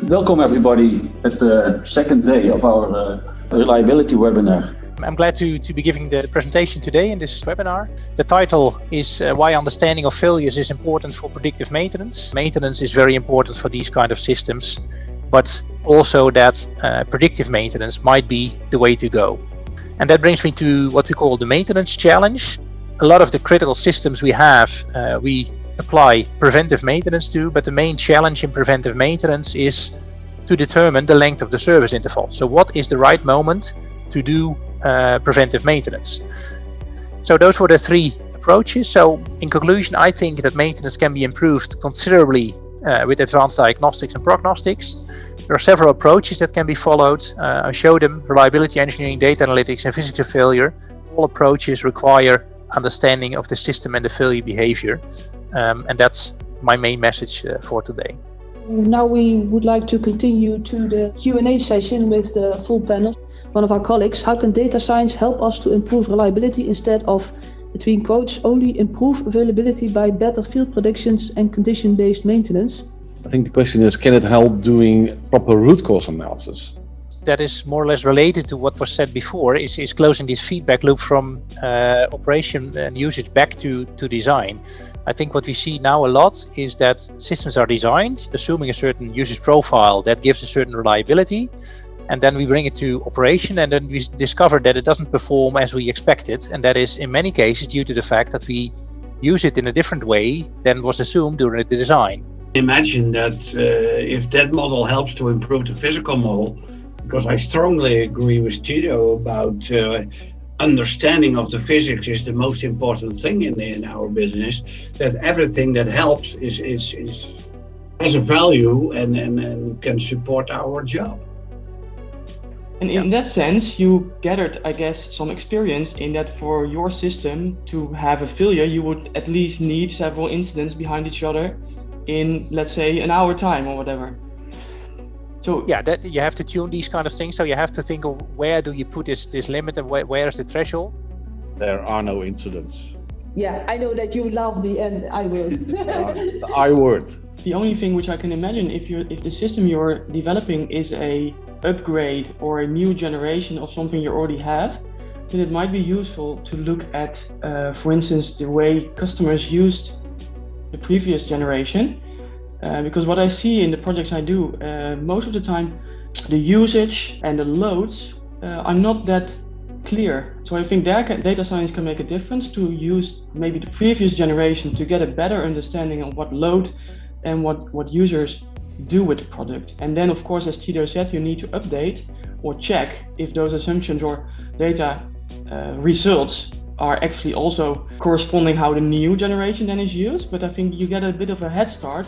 Welcome everybody at the second day of our reliability webinar. I'm glad to be giving the presentation today in this webinar. The title is Why Understanding of Failures is Important for Predictive Maintenance. Maintenance is very important for these kind of systems, but also that predictive maintenance might be the way to go. And that brings me to what we call the maintenance challenge. A lot of the critical systems we have, we apply preventive maintenance to, but the main challenge in preventive maintenance is to determine the length of the service interval. So what is the right moment to do preventive maintenance? So those were the three approaches. So in conclusion, I think that maintenance can be improved considerably with advanced diagnostics and prognostics. There are several approaches that can be followed. I showed them: reliability engineering, data analytics, and physics of failure. All approaches require understanding of the system and the failure behavior. And that's my main message for today. Now we would like to continue to the Q&A session with the full panel. One of our colleagues: how can data science help us to improve reliability instead of, between quotes, only improve availability by better field predictions and condition-based maintenance? I think the question is, can it help doing proper root cause analysis? That is more or less related to what was said before, is closing this feedback loop from operation and usage back to design. I think what we see now a lot is that systems are designed assuming a certain usage profile that gives a certain reliability, and then we bring it to operation, and then we discover that it doesn't perform as we expected, and that is in many cases due to the fact that we use it in a different way than was assumed during the design. Imagine that if that model helps to improve the physical model, because I strongly agree with Tito about understanding of the physics is the most important thing in our business, that everything that helps has a value and can support our job. And in that sense, you gathered, I guess, some experience in that for your system to have a failure, you would at least need several incidents behind each other in, let's say, an hour time or whatever. So yeah, that you have to tune these kind of things. So you have to think of where do you put this limit and where is the threshold. There are no incidents. Yeah, I know that you love the end I word. The I word. The only thing which I can imagine, if the system you're developing is a upgrade or a new generation of something you already have, then it might be useful to look at, for instance, the way customers used the previous generation. Because what I see in the projects I do, most of the time the usage and the loads are not that clear. So I think data science can make a difference to use maybe the previous generation to get a better understanding of what load and what users do with the product. And then, of course, as Tito said, you need to update or check if those assumptions or data results are actually also corresponding how the new generation then is used. But I think you get a bit of a head start.